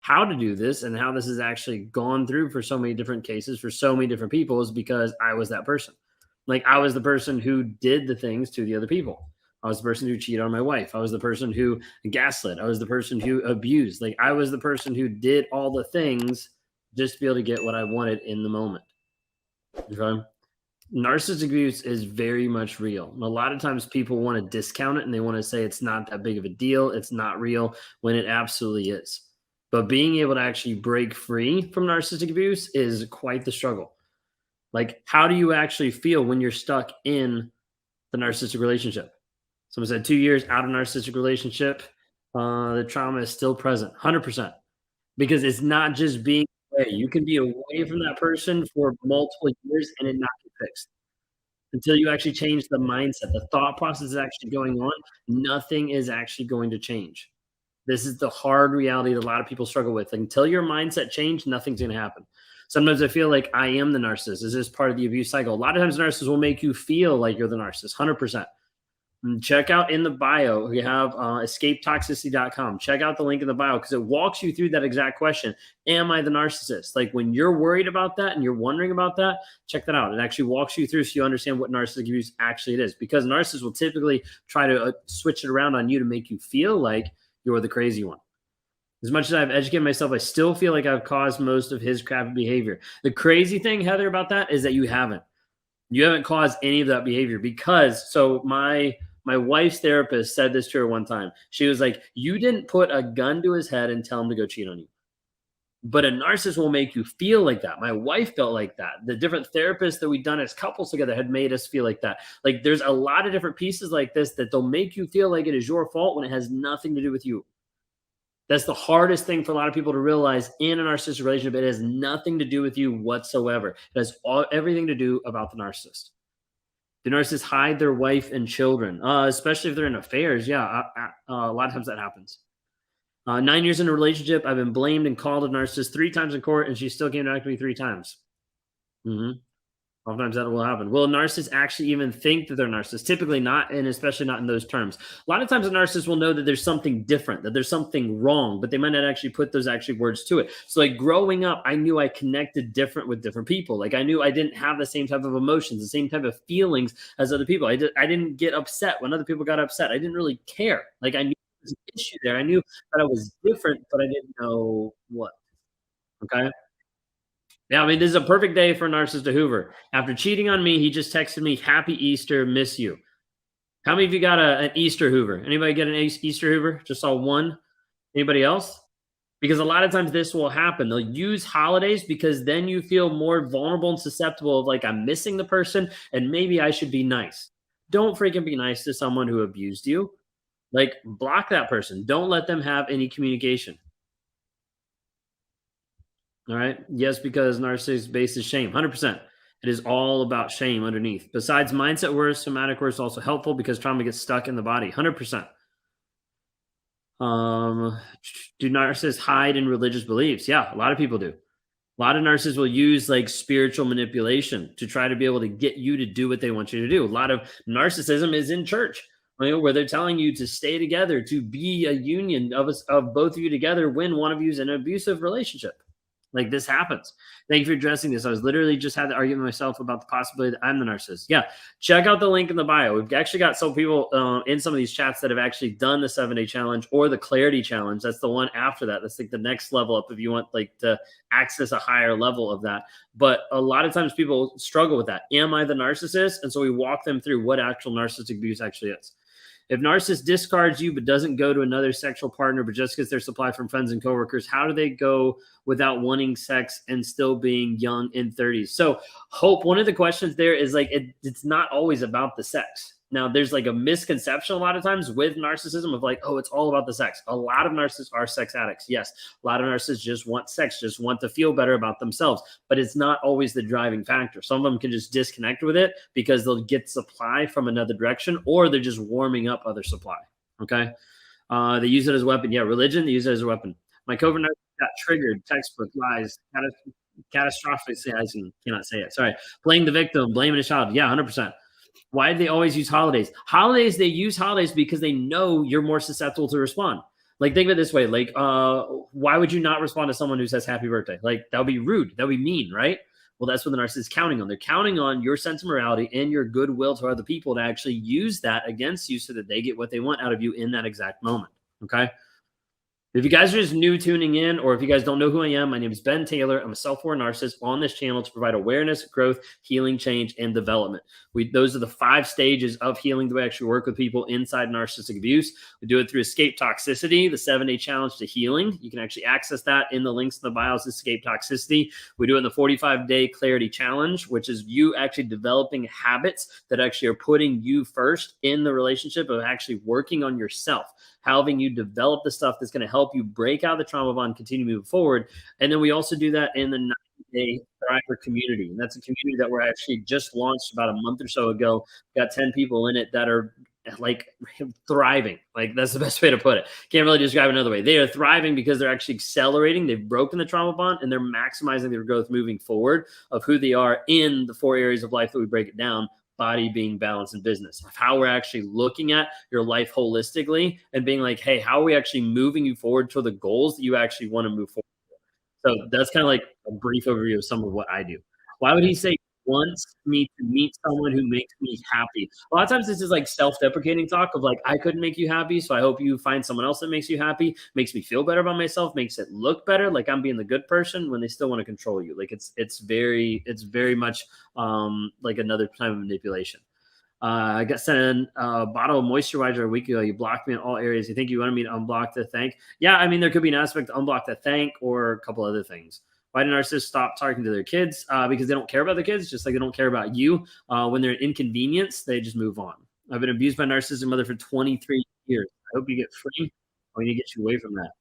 how to do this and how this has actually gone through for so many different cases for so many different people is because I was that person. Like I was the person who did the things to the other people. I was the person who cheated on my wife. I was the person who gaslit. I was the person who abused. Like I was the person who did all the things just to be able to get what I wanted in the moment. Okay? Narcissistic abuse is very much real. And a lot of times people want to discount it and they want to say it's not that big of a deal. It's not real when it absolutely is. But being able to actually break free from narcissistic abuse is quite the struggle. Like, how do you actually feel when you're stuck in the narcissistic relationship? Someone said 2 years out of narcissistic relationship, the trauma is still present, 100%. Because it's not just being away. You can be away from that person for multiple years and it not get fixed. Until you actually change the mindset, the thought process is actually going on, nothing is actually going to change. This is the hard reality that a lot of people struggle with. Until your mindset change, nothing's going to happen. Sometimes I feel like I am the narcissist. Is this part of the abuse cycle? A lot of times narcissists will make you feel like you're the narcissist, 100%. And check out in the bio, we have escapetoxicity.com. Check out the link in the bio because it walks you through that exact question. Am I the narcissist? Like when you're worried about that and you're wondering about that, check that out. It actually walks you through so you understand what narcissistic abuse actually it is. Because narcissists will typically try to switch it around on you to make you feel like you're the crazy one. As much as I've educated myself, I still feel like I've caused most of his crappy behavior. The crazy thing, Heather, about that is that you haven't. You haven't caused any of that behavior because my wife's therapist said this to her one time. She was like, you didn't put a gun to his head and tell him to go cheat on you. But a narcissist will make you feel like that. My wife felt like that. The different therapists that we've done as couples together had made us feel like that. Like there's a lot of different pieces like this that they'll make you feel like it is your fault when it has nothing to do with you. That's the hardest thing for a lot of people to realize in a narcissistic relationship. It has nothing to do with you whatsoever. It has everything to do about the narcissist. The narcissists hide their wife and children, especially if they're in affairs. Yeah, a lot of times that happens. 9 years in a relationship, I've been blamed and called a narcissist 3 times in court, and she still came back to me 3 times. Oftentimes that will happen. Will narcissists actually even think that they're narcissists? Typically not, and especially not in those terms. A lot of times a narcissist will know that there's something different, that there's something wrong, but they might not actually put those actually words to it. So like growing up, I knew I connected different with different people. Like I knew I didn't have the same type of emotions, the same type of feelings as other people. I didn't get upset when other people got upset. I didn't really care. Like I knew there was an issue there. I knew that I was different, but I didn't know what. Okay. Yeah, I mean, this is a perfect day for a narcissist to hoover. After cheating on me, he just texted me, "Happy Easter, miss you." How many of you got an Easter hoover? Anybody get an Easter hoover? Just saw one. Anybody else? Because a lot of times this will happen. They'll use holidays because then you feel more vulnerable and susceptible of like, I'm missing the person and maybe I should be nice. Don't freaking be nice to someone who abused you. Like, block that person. Don't let them have any communication. All right. Yes, because narcissistic base is shame. 100%. It is all about shame underneath. Besides mindset work, somatic work is also helpful because trauma gets stuck in the body. 100%. Do narcissists hide in religious beliefs? Yeah, a lot of people do. A lot of narcissists will use like spiritual manipulation to try to be able to get you to do what they want you to do. A lot of narcissism is in church, where they're telling you to stay together, to be a union of both of you together when one of you is in an abusive relationship. Like this happens. Thank you for addressing this. I was literally just had to argue with myself about the possibility that I'm the narcissist. Yeah. Check out the link in the bio. We've actually got some people in some of these chats that have actually done the 7-day challenge or the clarity challenge. That's the one after that. That's like the next level up if you want like to access a higher level of that. But a lot of times people struggle with that. Am I the narcissist? And so we walk them through what actual narcissistic abuse actually is. If narcissist discards you but doesn't go to another sexual partner but just gets their supply from friends and coworkers, how do they go without wanting sex and still being young in 30s? So Hope, one of the questions there is like it's not always about the sex. Now, there's like a misconception a lot of times with narcissism of like, oh, it's all about the sex. A lot of narcissists are sex addicts. Yes, a lot of narcissists just want sex, just want to feel better about themselves. But it's not always the driving factor. Some of them can just disconnect with it because they'll get supply from another direction or they're just warming up other supply. Okay. They use it as a weapon. Yeah, religion, they use it as a weapon. My covert narcissist got triggered, textbook, lies, catastrophically, I cannot say it. Sorry. Playing the victim, blaming a child. Yeah, 100%. Why do they always use holidays? They use holidays because they know you're more susceptible to respond. Like, think of it this way, like, why would you not respond to someone who says happy birthday? Like, that would be rude. That would be mean, right? Well, that's what the narcissist is counting on. They're counting on your sense of morality and your goodwill to other people to actually use that against you so that they get what they want out of you in that exact moment. Okay. If you guys are just new tuning in, or if you guys don't know who I am, my name is Ben Taylor. I'm a self-aware narcissist on this channel to provide awareness, growth, healing, change, and development. Those are the 5 stages of healing that we actually work with people inside narcissistic abuse. We do it through Escape Toxicity, the 7-day challenge to healing. You can actually access that in the links in the bios. Escape Toxicity. We do it in the 45-day clarity challenge, which is you actually developing habits that actually are putting you first in the relationship, of actually working on yourself, having you develop the stuff that's going to help you break out the trauma bond, continue moving forward. And then we also do that in the 90-day Thriver community. And that's a community that we're actually just launched about a month or so ago. Got 10 people in it that are like thriving. Like, that's the best way to put it. Can't really describe it another way. They are thriving because they're actually accelerating. They've broken the trauma bond and they're maximizing their growth moving forward of who they are in the 4 areas of life that we break it down: body, being, balance, and business. Of how we're actually looking at your life holistically and being like, hey, how are we actually moving you forward to the goals that you actually want to move forward? So that's kind of like a brief overview of some of what I do. Why would he say he wants me to meet someone who makes me happy? A lot of times this is like self-deprecating talk of like, I couldn't make you happy, so I hope you find someone else that makes you happy, makes me feel better about myself, makes it look better, like I'm being the good person, when they still want to control you. Like, it's very much like another type of manipulation. I got sent a bottle of moisturizer a week ago. You blocked me in all areas. You think you wanted me to unblock to thank? Yeah, I mean, there could be an aspect to unblock to thank, or a couple other things. Why do narcissists stop talking to their kids? Because they don't care about their kids, just like they don't care about you. When they're an inconvenience, they just move on. I've been abused by a narcissistic mother for 23 years. I hope you get free. I need to get you away from that.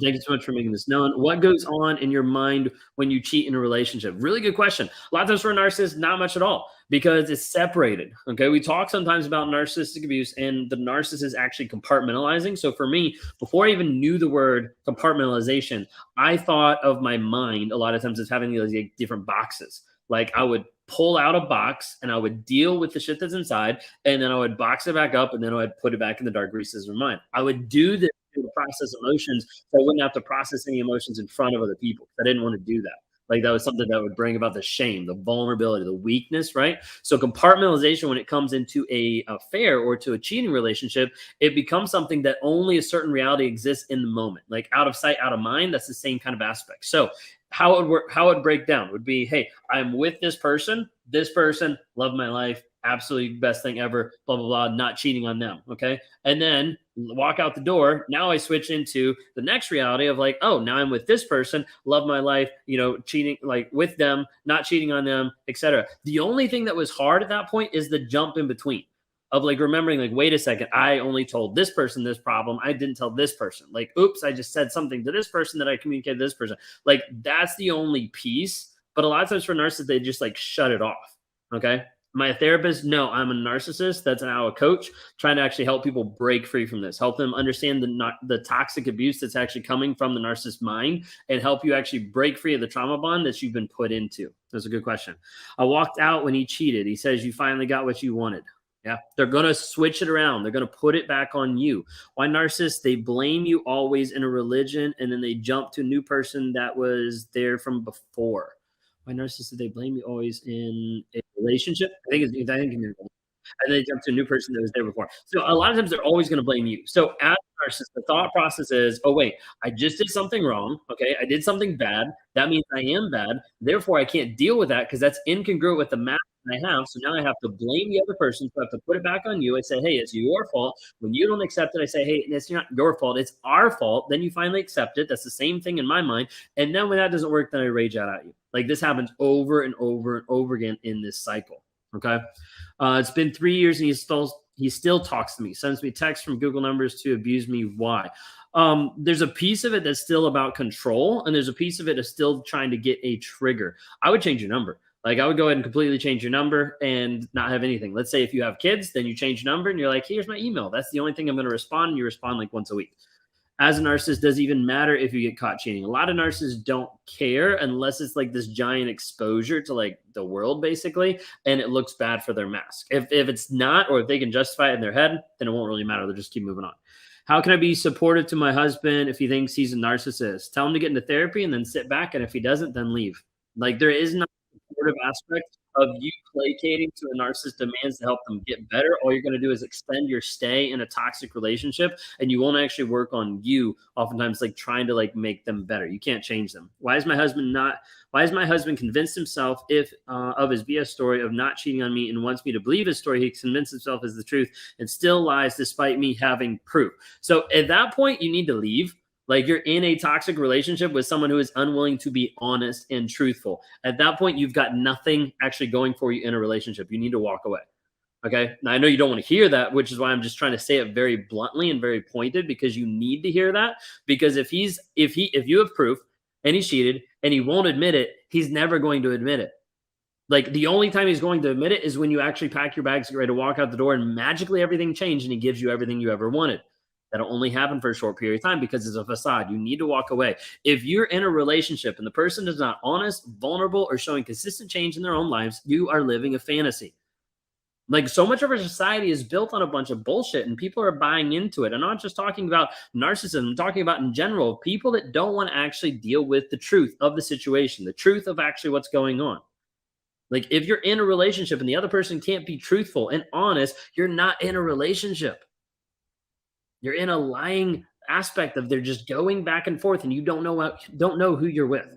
Thank you so much for making this known. What goes on in your mind when you cheat in a relationship? Really good question. A lot of times for a narcissist, not much at all, because it's separated. Okay. We talk sometimes about narcissistic abuse and the narcissist is actually compartmentalizing. So for me, before I even knew the word compartmentalization, I thought of my mind a lot of times as having these like different boxes. Like, I would pull out a box and I would deal with the shit that's inside, and then I would box it back up, and then I would put it back in the dark recesses of my mind. I would do this to process emotions, so I wouldn't have to process any emotions in front of other people. I didn't want to do that. Like, that was something that would bring about the shame, the vulnerability, the weakness, right? So compartmentalization, when it comes into a affair or to a cheating relationship, it becomes something that only a certain reality exists in the moment. Like, out of sight, out of mind. That's the same kind of aspect. So how it would work, how it would break down would be, hey, I'm with this person, love my life, absolutely best thing ever, blah, blah, blah, not cheating on them. Okay. And then walk out the door. Now I switch into the next reality of like, oh, now I'm with this person, love my life, cheating, like with them, not cheating on them, etc. The only thing that was hard at that point is the jump in between of like remembering, like, wait a second, I only told this person this problem. I didn't tell this person. Like, oops, I just said something to this person that I communicated to this person. Like, that's the only piece. But a lot of times for narcissists, they just like shut it off. Okay. Am I a therapist? No, I'm a narcissist. That's now a coach trying to actually help people break free from this, help them understand the toxic abuse that's actually coming from the narcissist mind, and help you actually break free of the trauma bond that you've been put into. That's a good question. I walked out when he cheated. He says, you finally got what you wanted. Yeah, they're going to switch it around. They're going to put it back on you. Why narcissists? They blame you always in a religion, and then they jump to a new person that was there from before. Why narcissists? They blame you always in a relationship. I think and they jump to a new person that was there before. So a lot of times they're always going to blame you. So as a narcissist, the thought process is, oh, wait, I just did something wrong. Okay. I did something bad. That means I am bad. Therefore, I can't deal with that because that's incongruent with the math I have. So now I have to blame the other person. So I have to put it back on you. I say, hey, it's your fault. When you don't accept it, I say, hey, it's not your fault. It's our fault. Then you finally accept it. That's the same thing in my mind. And then when that doesn't work, then I rage out at you. Like, this happens over and over and over again in this cycle. Okay. It's been 3 years and he still talks to me, sends me texts from Google numbers to abuse me. Why? There's a piece of it that's still about control, and there's a piece of it that's still trying to get a trigger. I would change your number. Like, I would go ahead and completely change your number and not have anything. Let's say if you have kids, then you change your number and you're like, here's my email. That's the only thing I'm going to respond. And you respond like once a week. As a narcissist, does it even matter if you get caught cheating? A lot of narcissists don't care unless it's like this giant exposure to like the world, basically, and it looks bad for their mask. If it's not, or if they can justify it in their head, then it won't really matter. They'll just keep moving on. How can I be supportive to my husband if he thinks he's a narcissist? Tell him to get into therapy and then sit back. And if he doesn't, then leave. Like there is no supportive aspect of you placating to a narcissist demands to help them get better. All you're going to do is extend your stay in a toxic relationship, and you won't actually work on you. Oftentimes, like trying to like make them better. You can't change them. Why is my husband not? Why is my husband convinced himself if of his BS story of not cheating on me and wants me to believe his story? He convinced himself is the truth and still lies despite me having proof. So at that point, you need to leave. Like you're in a toxic relationship with someone who is unwilling to be honest and truthful. At that point, you've got nothing actually going for you in a relationship. You need to walk away. Okay. Now I know you don't want to hear that, which is why I'm just trying to say it very bluntly and very pointed, because you need to hear that. Because if you have proof and he's cheated and he won't admit it, he's never going to admit it. Like the only time he's going to admit it is when you actually pack your bags, get ready to walk out the door, and magically everything changed and he gives you everything you ever wanted. That'll only happen for a short period of time because it's a facade. You need to walk away. If you're in a relationship and the person is not honest, vulnerable, or showing consistent change in their own lives, you are living a fantasy. Like so much of our society is built on a bunch of bullshit and people are buying into it. I'm not just talking about narcissism, I'm talking about in general, people that don't want to actually deal with the truth of the situation, the truth of actually what's going on. Like if you're in a relationship and the other person can't be truthful and honest, you're not in a relationship. You're in a lying aspect of they're just going back and forth and you don't know who you're with.